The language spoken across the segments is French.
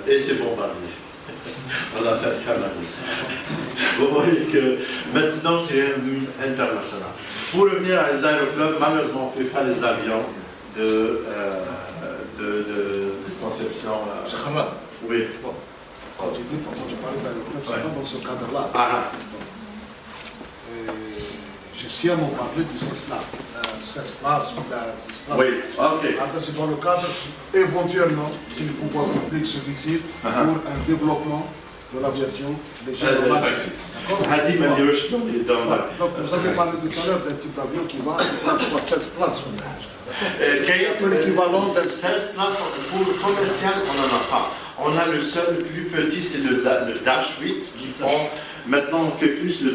et c'est bombardé. On a fait le Canada. Vous voyez que maintenant c'est international. Pour revenir à les aéroclubs, malheureusement on ne fait pas les avions de conception. Oui. Bon, quand j'ai dit, quand je parlais d'aéroclub, c'est pas dans ce cadre-là. Ah. Je suis à mon parler du CESLA, 16 places, oui, ok. C'est dans le cadre, éventuellement, si le pouvoir public se décide pour un développement de l'aviation légère. Hadi m'a dit, donc vous avez parlé tout à l'heure d'un type d'avion qui va à 16 places. L'équivalent de 16 places, pour le commercial, on n'en a pas. On a le seul, le plus petit, c'est le Dash 8 qui font. Maintenant, on fait plus de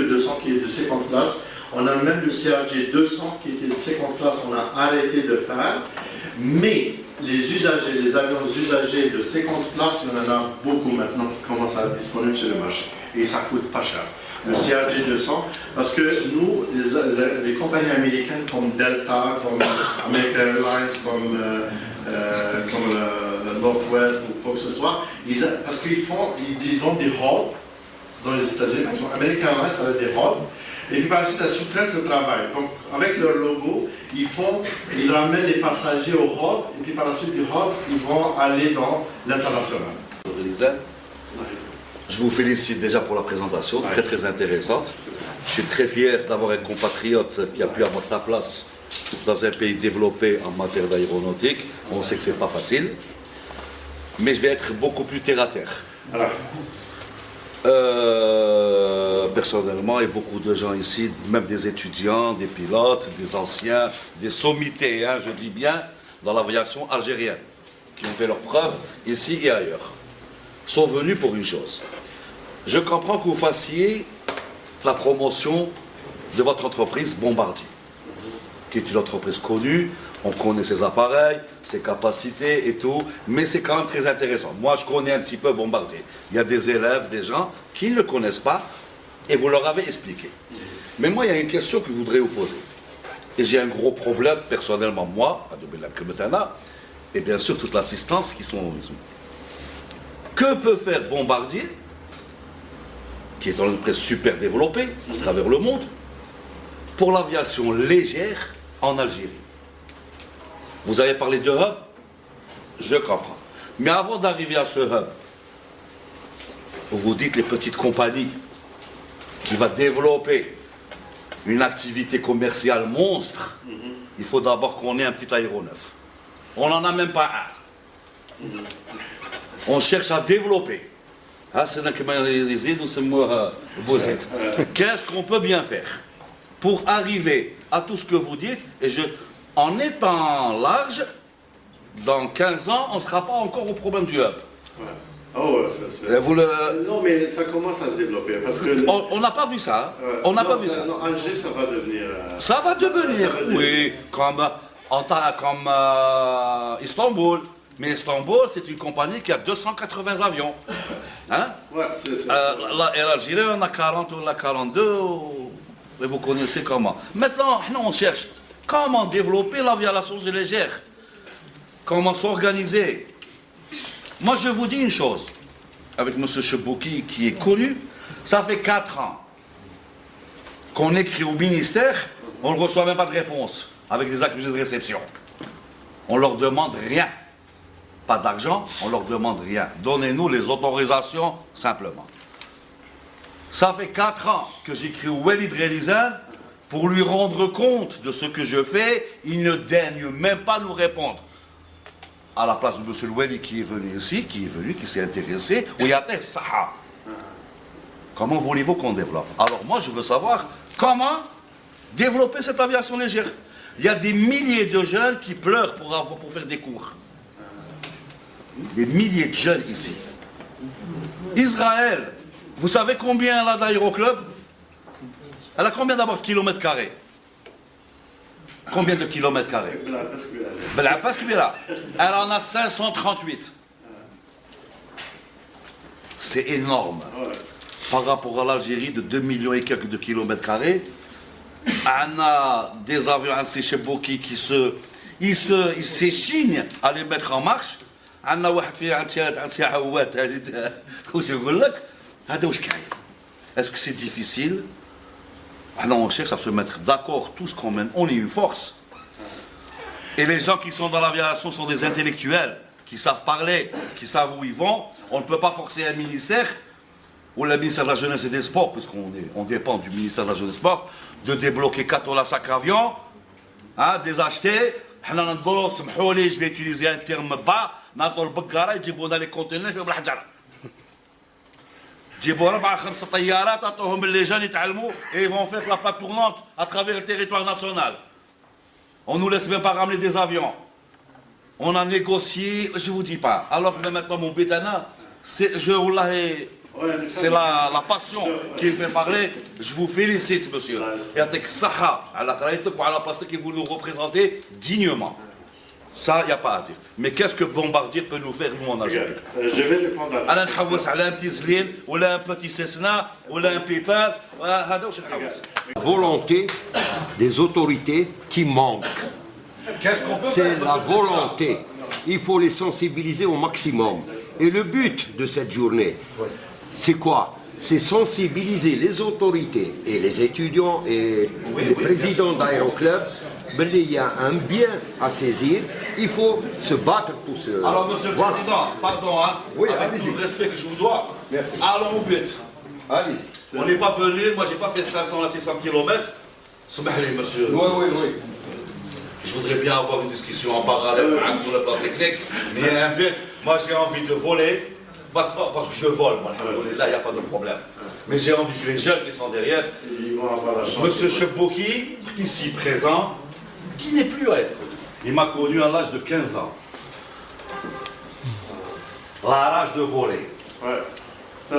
200 qui est de 50 places. On a même le CRJ 200 qui était de 50 places, on a arrêté de faire. Mais les usagers, les avions usagés de 50 places, il y en a beaucoup maintenant qui commencent à être disponibles sur le marché. Et ça coûte pas cher. Le CRJ 200, parce que nous, les compagnies américaines comme Delta, comme American Airlines, comme Northwest ou quoi que ce soit, parce qu'ils ont des hubs dans les États-Unis, par exemple, American Airlines, ça a des hubs, et puis par la suite, elles sous-traitent le travail. Donc, avec leur logo, ils ramènent les passagers au hub, et puis par la suite du hub, ils vont aller dans l'international. Je vous félicite déjà pour la présentation, très très intéressante. Je suis très fier d'avoir un compatriote qui a pu avoir sa place dans un pays développé en matière d'aéronautique. On sait que c'est pas facile, mais je vais être beaucoup plus terre à terre. Voilà. Personnellement, et beaucoup de gens ici, même des étudiants, des pilotes, des anciens, des sommités, hein, je dis bien, dans l'aviation algérienne, qui ont fait leurs preuves ici et ailleurs, sont venus pour une chose. Je comprends que vous fassiez la promotion de votre entreprise Bombardier, qui est une entreprise connue, on connaît ses appareils, ses capacités et tout, mais c'est quand même très intéressant. Moi, je connais un petit peu Bombardier. Il y a des élèves, des gens qui ne le connaissent pas, et vous leur avez expliqué. Mais moi, il y a une question que je voudrais vous poser. Et j'ai un gros problème, personnellement, moi, à Doubelab-Kemetana, et bien sûr toute l'assistance qui sont... Que peut faire Bombardier, qui est une entreprise super développée à travers le monde, pour l'aviation légère en Algérie? Vous avez parlé de hub, je comprends. Mais avant d'arriver à ce hub, vous dites les petites compagnies qui vont développer une activité commerciale monstre, il faut d'abord qu'on ait un petit aéronef. On n'en a même pas un. On cherche à développer. Qu'est-ce qu'on peut bien faire pour arriver à tout ce que vous dites? Et en étant large, dans 15 ans, on ne sera pas encore au problème du hub. Ouais. Oh, non, mais ça commence à se développer. Parce que on n'a pas vu ça. On n'a pas vu ça. Non, Alger, ça va devenir. Ça va devenir, oui, comme Istanbul. Mais Istanbul, c'est une compagnie qui a 280 avions. Hein? Ouais, c'est et l'Algérie, on a 40 ou 42. Et vous connaissez comment. Maintenant, on cherche comment développer l'aviation légère. Comment s'organiser. Moi, je vous dis une chose. Avec M. Chebouki, qui est connu, ça fait 4 ans qu'on écrit au ministère, on ne reçoit même pas de réponse avec des accusés de réception. On ne leur demande rien. Pas d'argent, on ne leur demande rien. Donnez-nous les autorisations, simplement. Ça fait 4 ans que j'écris au Walid Relizan pour lui rendre compte de ce que je fais. Il ne daigne même pas nous répondre. À la place de M. Loueli qui est venu ici, qui s'est intéressé, comment voulez-vous qu'on développe? Alors moi, je veux savoir comment développer cette aviation légère. Il y a des milliers de jeunes qui pleurent pour faire des cours. Des milliers de jeunes ici. Israël, vous savez combien elle a d'aéroclubs? Elle a combien d'abord de kilomètres carrés? Combien de kilomètres carrés? Elle en a 538. C'est énorme. Par rapport à l'Algérie de 2 millions et quelques de kilomètres carrés, on a des avions chez Chebouki qui s'échignent à les mettre en marche. عندنا واحد فيه عند سياحه هوات هذه واش نقول لك هذا واش كاين اسكو سي ديفيسيل احنا on cherche à se mettre d'accord tous quand même on est une force et les gens qui sont dans l'aviation sont des intellectuels qui savent parler qui savent où ils vont on ne peut pas forcer un ministère ou le ministère de la Jeunesse et des Sports, puisqu'on dépend du ministère de la Jeunesse et des Sports, de débloquer 4 sacs avions, hein, des acheter. Je vais utiliser un terme bas, يجيبوا لنا les conteneurs فيهم الحجر. يجيبوا 4-5 طيارات تعطوهم les jeunes يتعلموا et ils vont faire la pâte tournante à travers le territoire national. On nous laisse même pas ramener des avions. On a négocié, je vous dis pas. Alors que maintenant mon bétana, c'est la passion qui me fait parler. Je vous félicite, monsieur. Et avec Saha, à la place que vous nous représentez dignement. Ça, il n'y a pas à dire. Mais qu'est-ce que Bombardier peut nous faire, nous, en Algérie? Je vais répondre à أنا نحوس على un petit zlin, ou là un petit Cessna, ou là un Pépin. هذا واش نحوس. Volonté des autorités qui manque. Qu'est-ce qu'on peut C'est faire, la monsieur volonté. Il faut les sensibiliser au maximum. Et le but de cette journée, c'est quoi? C'est sensibiliser les autorités et les étudiants et les présidents d'aéroclubs. Il y a un bien à saisir. Il faut se battre pour ce... Alors, monsieur le Voilà. Président, pardon, hein, Oui, avec allez-y. tout le respect que je vous dois, allons au but. Allez. On n'est pas venu, moi j'ai pas fait 500 à 600 km. Smahli, monsieur. Oui. Je voudrais bien avoir une discussion en parallèle sur le plan technique. Mais un but, moi j'ai envie de voler. Parce que je vole, moi, là il n'y a pas de problème. Mais j'ai envie que les jeunes qui sont derrière, ils vont avoir la chance. monsieur Chebouki, ici présent, qui n'est plus à être. Il m'a connu à l'âge de 15 ans. À l'âge de voler. Ouais.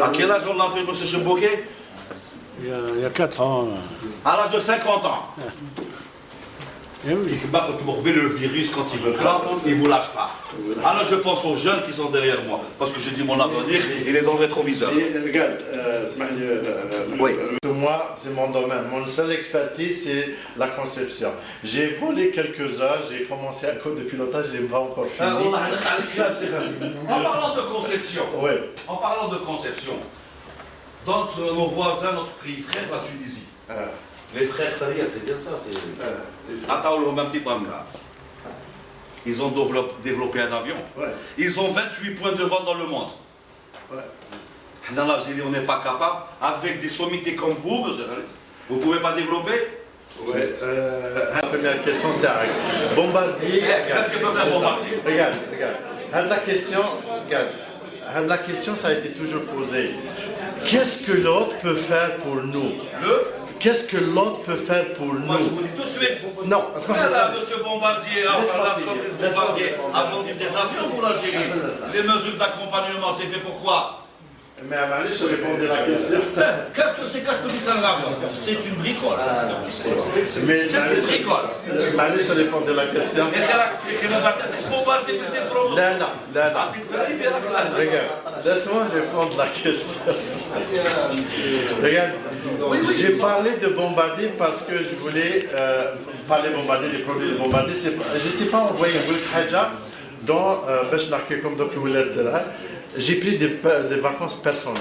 À quel âge on l'a fait, monsieur Chebouki? Il y a 4 ans. À l'âge de 50 ans. Eh oui. Le virus, quand il veut pas, il ne vous lâche pas. Alors je pense aux jeunes qui sont derrière moi. Parce que je dis mon avenir, il est dans le rétroviseur. Et regarde, Oui. moi, c'est mon domaine. Mon seule expertise, c'est la conception. J'ai volé quelques heures, j'ai commencé à cours de pilotage, je n'ai pas encore fini. En parlant de conception, Ouais. en parlant de conception, dans nos voisins, notre pays frère, la Tunisie, les frères Farid, c'est bien ça, Ataoulou, un petit tanga. Ils ont développé un avion. Ouais. Ils ont 28 points de vente dans le monde. Ouais. Dans l'Algérie, on n'est pas capable, avec des sommités comme vous, monsieur Farid, vous ne pouvez pas développer? Ouais, la première question, Tarek. Bombardier. Qu'est-ce que peut faire c'est ça. Bombardier? Regarde. La question, ça a été toujours posée. Qu'est-ce que l'autre peut faire pour nous? Qu'est-ce que l'autre peut faire pour nous? Moi, je vous dis tout de suite. Non, c'est pas ça. Monsieur Bombardier, Laisse-moi l'entreprise finir. Bombardier a vendu des avions pour l'Algérie. Laisse-moi. Les mesures d'accompagnement, c'est fait pourquoi? Mais à Mali, je répondais à la question. Qu'est-ce que c'est un avion? C'est une bricole. Mais C'est une bricole. Mali, je répondais à la question. Là. Regarde, laisse-moi répondre à la question. Regarde, j'ai parlé de Bombardier parce que je voulais parler Bombardier, des produits de Bombardier. Je n'étais pas envoyé dans comme j'ai pris des vacances personnelles.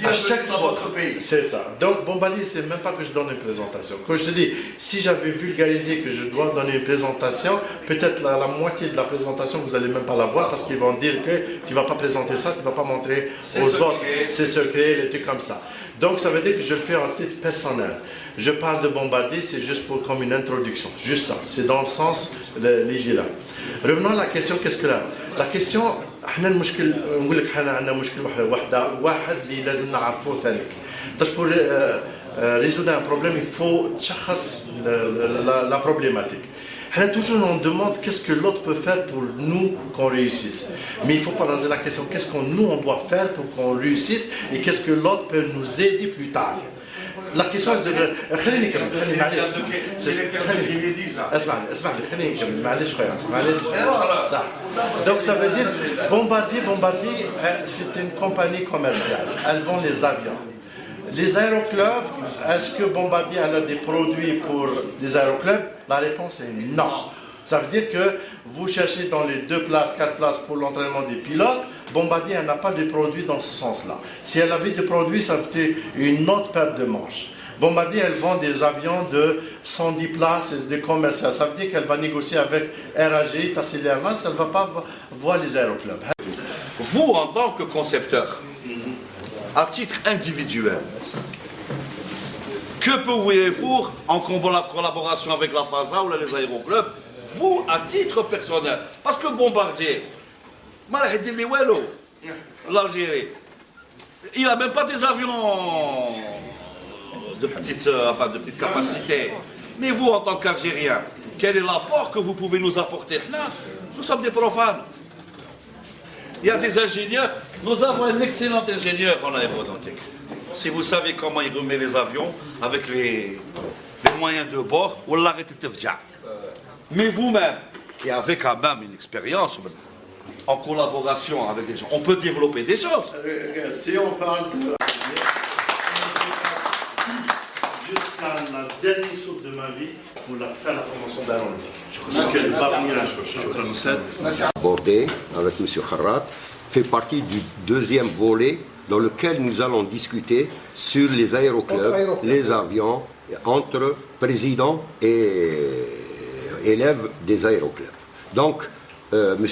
À chaque dans fois, votre pays. c'est ça. Donc Bombardier, c'est même pas que je donne une présentation. Quand je te dis, si j'avais vulgarisé que je dois donner une présentation, peut-être la moitié de la présentation, vous n'allez même pas la voir parce qu'ils vont dire que tu ne vas pas présenter ça, tu ne vas pas montrer aux autres. C'est secret, les trucs comme ça. Donc ça veut dire que je le fais en titre personnel. Je parle de Bombardier, c'est juste comme une introduction. Juste ça. C'est dans le sens, l'idée là. Revenons à la question, qu'est-ce que là? La question, احنا المشكل نقول لك احنا عندنا مشكل واحد اللي لازم نعرفوه ثاني. pour résoudre un problème, il faut تشخص la problématique. Toujours on demande qu'est-ce que l'autre peut faire pour nous qu'on réussisse. Mais il ne faut pas poser la question qu'est-ce que nous on doit faire pour qu'on réussisse et qu'est-ce que l'autre peut nous aider plus tard. La question est de خليني معلش اسمع لي خليني نكمل معلش خويا معلش صح. Donc ça veut dire Bombardier c'est une compagnie commerciale. Elle vend les avions. Les aéroclubs, est-ce que Bombardier a des produits pour les aéroclubs? La réponse est non. Ça veut dire que vous cherchez dans les 2 places, 4 places pour l'entraînement des pilotes. Bombardier, elle n'a pas de produits dans ce sens-là. Si elle avait des produits, ça fait une autre paire de manches. Bombardier, elle vend des avions de 110 places, des commerciales. Ça veut dire qu'elle va négocier avec RAG, Tassil Airlines, elle ne va pas voir les aéroclubs. Vous, en tant que concepteur, à titre individuel, que pouvez-vous, en collaboration avec la FASA ou les aéroclubs, vous, à titre personnel, parce que Bombardier, l'Algérie, il n'a même pas des avions de petite capacité. Mais vous, en tant qu'Algérien, quel est l'apport que vous pouvez nous apporter? Nous sommes des profanes. Il y a des ingénieurs. Nous avons un excellent ingénieur en aéronautique. Si vous savez comment il remet les avions avec les moyens de bord, on l'arrête de faire. Mais vous-même, qui avez quand même une expérience en collaboration avec les gens, on peut développer des choses. Si on parle de... Jusqu'à la dernière soupe de ma vie, pour faire la promotion d'aéronautique. Je crois qu'elle va venir un jour. Abordé avec M. Kharrat fait partie du deuxième volet dans lequel nous allons discuter sur les aéroclubs, les avions, entre présidents et élèves des aéroclubs. Donc, M.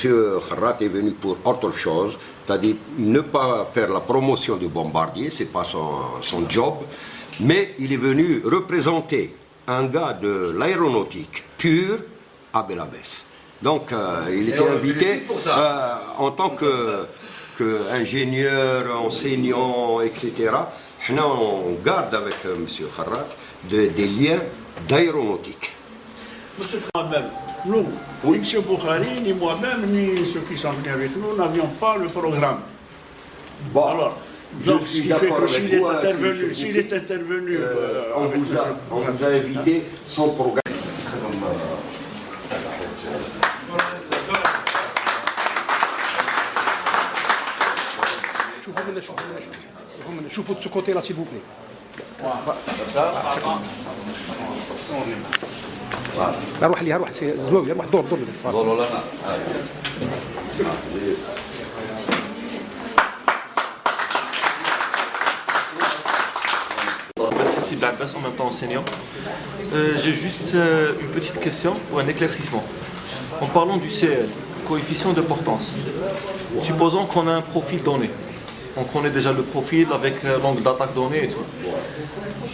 Kharrat est venu pour autre chose, c'est-à-dire ne pas faire la promotion du Bombardier, ce n'est pas son job, mais il est venu représenter un gars de l'aéronautique pure à Belabès. Donc, il était invité en tant qu'ingénieur, enseignant, etc. On garde avec M. Kharrat des liens d'aéronautique. Moi-même, nous, ni M. Boukhari, ni moi-même, ni ceux qui sont venus avec nous, n'avions pas le programme. Bon, alors, donc, ce qui fait que s'il est intervenu, on vous a invité sans programme. شوفوا de ce côté-là, s'il vous plaît. روح لي روح زوي روح دور Merci Sib Abbas, en même temps enseignant. J'ai juste une petite question pour un éclaircissement. En parlant du CL, coefficient de portance, supposons qu'on a un profil donné. On connaît déjà le profil avec l'angle d'attaque donné et tout.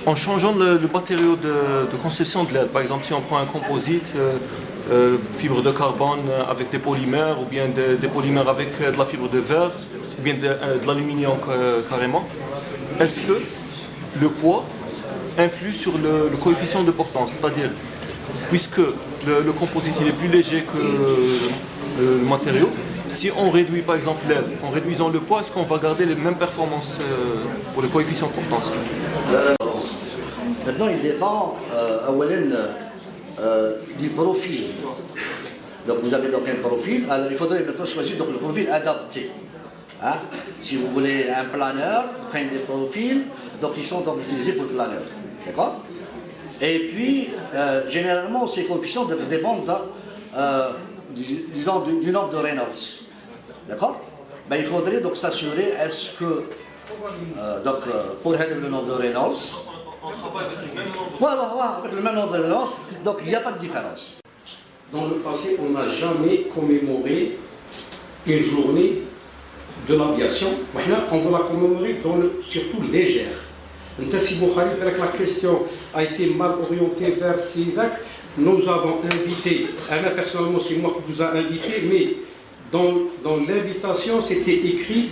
En changeant le matériau de conception de l'aile, par exemple si on prend un composite, fibre de carbone avec des polymères, ou bien des polymères avec de la fibre de verre, ou bien de l'aluminium carrément, est-ce que le poids influe sur le coefficient de portance? C'est-à-dire, puisque le composite il est plus léger que le matériau, si on réduit par exemple l'aile, en réduisant le poids, est-ce qu'on va garder les mêmes performances pour le coefficient de portance? Maintenant, il dépend du profil. Donc vous avez donc un profil, alors il faudrait maintenant choisir donc, le profil adapté. Hein? Si vous voulez un planeur, prenez des profils, donc ils sont donc utilisés pour le planeur. D'accord? Et puis, généralement, ces coefficients dépendent disons, du nombre de Reynolds. D'accord? Ben, il faudrait donc s'assurer, est-ce que, pour le nombre de Reynolds, avec le même nombre de Reynolds, donc il n'y a pas de différence. Dans le passé, on n'a jamais commémoré une journée de l'aviation. On va la commémorer surtout légère. La question a été mal orientée vers SIDAC. Nous avons invité, personnellement c'est moi qui vous a invité, mais dans l'invitation c'était écrit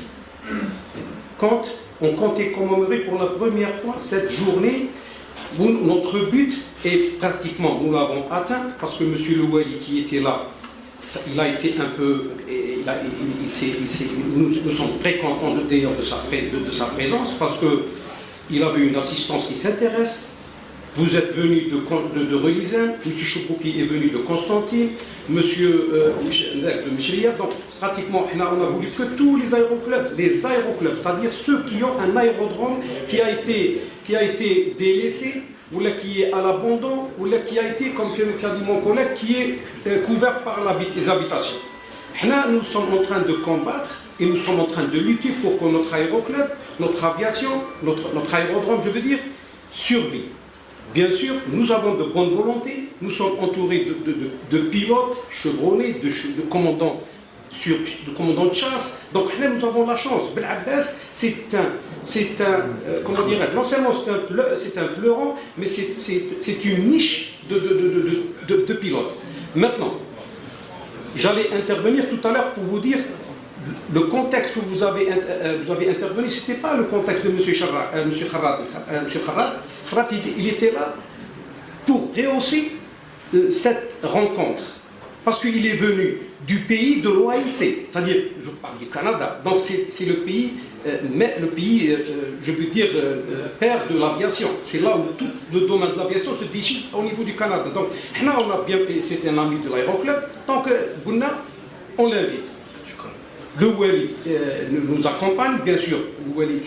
quand on comptait commémorer pour la première fois cette journée. Notre but est pratiquement, nous l'avons atteint parce que M. Louali qui était là, il a été un peu, nous sommes très contents d'ailleurs de sa présence parce qu'il avait une assistance qui s'intéresse. Vous êtes venu de Relizane, M. Choupouki est venu de Constantine, M. de Michelia, donc pratiquement on a voulu que tous les aéroclubs, c'est-à-dire ceux qui ont un aérodrome qui a été délaissé, ou là qui est à l'abandon, ou là qui a été, comme qu'a dit mon collègue, qui est couvert par les habitations. Là, nous sommes en train de combattre et nous sommes en train de lutter pour que notre aéroclub, notre aviation, notre aérodrome, je veux dire, survive. Bien sûr, nous avons de bonnes volontés, nous sommes entourés de pilotes chevronnés, de commandants de chasse. Donc là, nous avons la chance. Bel Abbas, comment dirais-je, non seulement c'est un fleuron, mais c'est une niche de pilotes. Maintenant, j'allais intervenir tout à l'heure pour vous dire le contexte que vous avez intervenu, ce n'était pas le contexte de M. Kharrat. M. Kharrat, il était là pour rehausser cette rencontre. Parce qu'il est venu du pays de l'OAIC, c'est-à-dire, je parle du Canada, donc c'est le pays, je veux dire, père de l'aviation. C'est là où tout le domaine de l'aviation se décide au niveau du Canada. Donc, là, on a bien, c'est un ami de l'aéroclub, tant que Gouna, on l'invite. Le Wali nous accompagne, bien sûr. Le Wali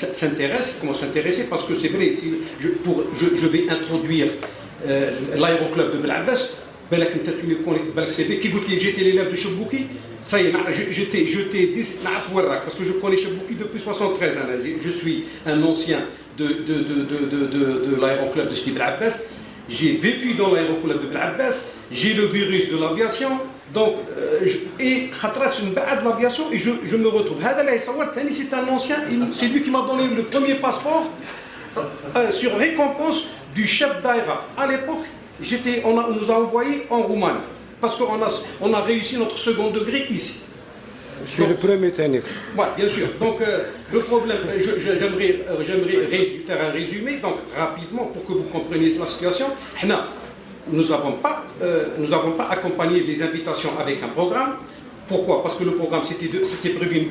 commence à s'intéresser parce que c'est vrai, je vais introduire l'aéroclub de Bel Abbas. J'étais l'élève de Chebouki, ça y est, parce que je connais Chebouki depuis 73 ans. Je suis un ancien de l'aéroclub de Sidi Bel Abbas. J'ai vécu dans l'aéroclub de Bel Abbas, j'ai le virus de l'aviation, donc, et de l'aviation, et je me retrouve. C'est un ancien, c'est lui qui m'a donné le premier passeport sur récompense du chef d'Aéra. À l'époque, on nous a envoyés en Roumanie, parce qu'on a réussi notre second degré ici. C'est le premier technique. Oui, bien sûr. Donc, le problème, j'aimerais faire un résumé, donc rapidement, pour que vous compreniez la situation. Nous n'avons pas accompagné les invitations avec un programme. Pourquoi? Parce que le programme, c'était prévu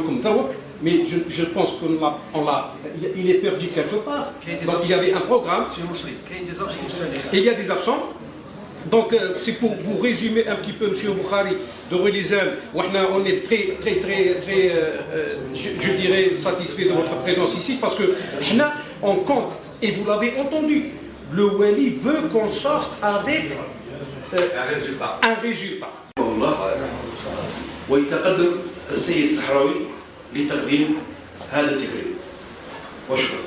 comme Tharouk, mais je pense qu'il est perdu quelque part. Donc, il y avait un programme. Et il y a des absents. Donc, c'est pour vous résumer un petit peu, M. Boukhari, de Relizan, on est très, je dirais, satisfait de votre présence ici, parce que on compte, et vous l'avez entendu, le Wali veut qu'on sorte avec un résultat. ويتقدم السيد الصحراوي لتقديم هذا التكريم وشكرا.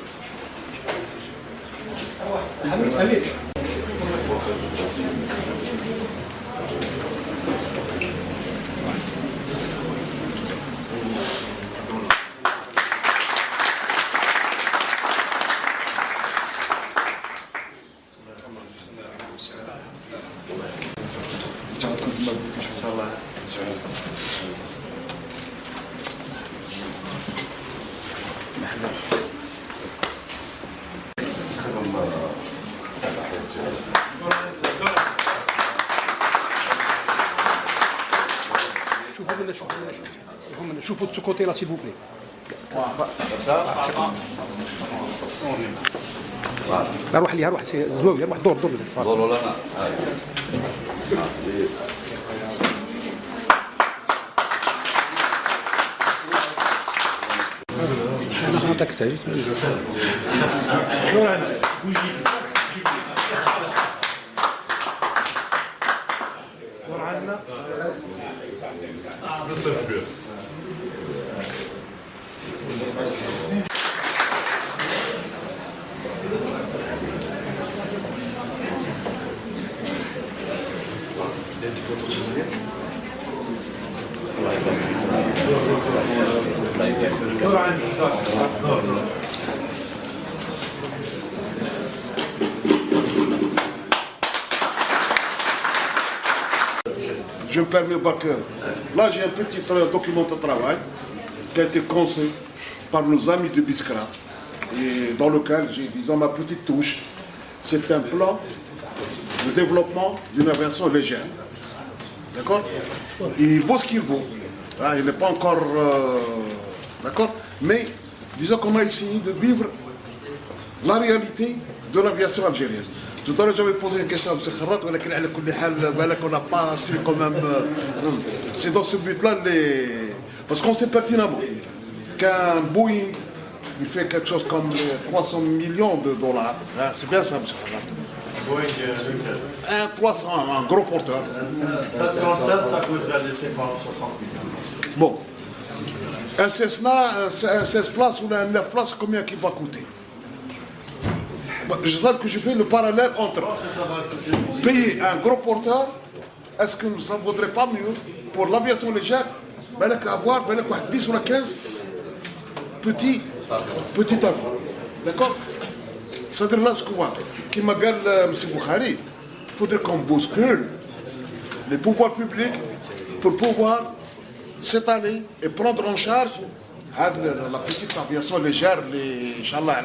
شوفوا de ce côté là s'il vous plaît. روح لي روح زواوي روح دور دور لنا انا تحتاج Je me permets, Bakr. Là, j'ai un petit document de travail qui a été conçu par nos amis de Biskra, et dans lequel j'ai, disons, ma petite touche. C'est un plan de développement d'une aviation légère. D'accord? Il vaut ce qu'il vaut. Ah, il n'est pas encore... d'accord? Mais disons qu'on a essayé de vivre la réalité de l'aviation algérienne. Tout à l'heure, j'avais posé une question à M. Kharrat, on n'a pas su quand même... C'est dans ce but-là, parce qu'on sait pertinemment qu'un Boeing il fait quelque chose comme 300 millions de dollars. Hein, c'est bien ça, monsieur Khalat. Un 300, un gros porteur. 737, ça coûterait les 50-60 millions. Bon. Un Cessna, un 16 places ou un 9 places, combien il va coûter? Bon, je sais que je fais le parallèle entre payer un gros porteur, est-ce que ça ne vaudrait pas mieux pour l'aviation légère avoir 10 ou 15 petits avions? D'accord? C'est-à-dire là, ce qu'on voit, qui m'a dit M. Boukhari, il faudrait qu'on bouscule les pouvoirs publics pour pouvoir s'étaler et prendre en charge la petite aviation légère, Inch'Allah,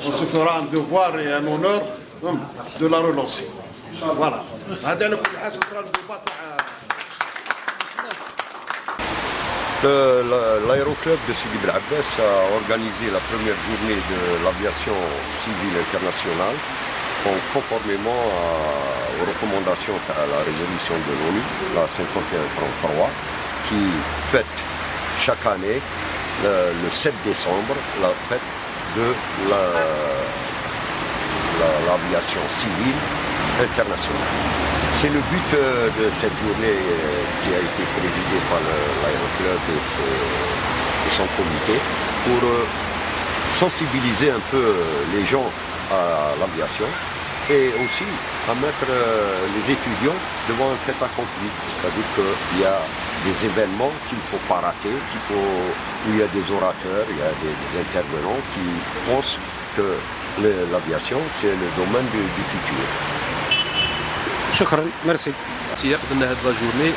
on se fera un devoir et un honneur de la relancer. Voilà. L'aéroclub de Sidi Bel Abbès a organisé la première journée de l'aviation civile internationale conformément aux recommandations à la résolution de l'ONU, la 5133, qui fête chaque année, le 7 décembre, la fête de l'aviation civile internationale. C'est le but de cette journée qui a été présidée par l'aéroclub et son comité pour sensibiliser un peu les gens à l'aviation et aussi à mettre les étudiants devant un fait accompli. C'est-à-dire qu'il y a des événements qu'il ne faut pas rater, où il y a des orateurs, il y a des intervenants qui pensent que l'aviation, c'est le domaine du futur. شكرا ميرسي. قدرنا هذه لا جورني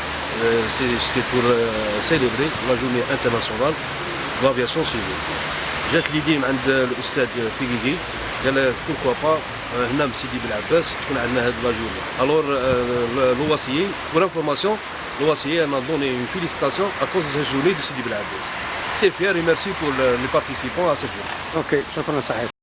سيتي بور سيليبري لا جورني انترناسيونال لافياسيون سيفيل. جات ليدي من عند الاستاذ بيكيكي قال بوركوا با هنا بسيدي بالعباس تكون عندنا هذه لا جورني. الور لواسيي بور انفورماسيون لواسيي انا دوني اون فيليسيتاسيون ا كوز دو سيت جورني دو سيدي بالعباس. سي فير et merci pour les participants à cette journée. اوكي شكرا صحيح.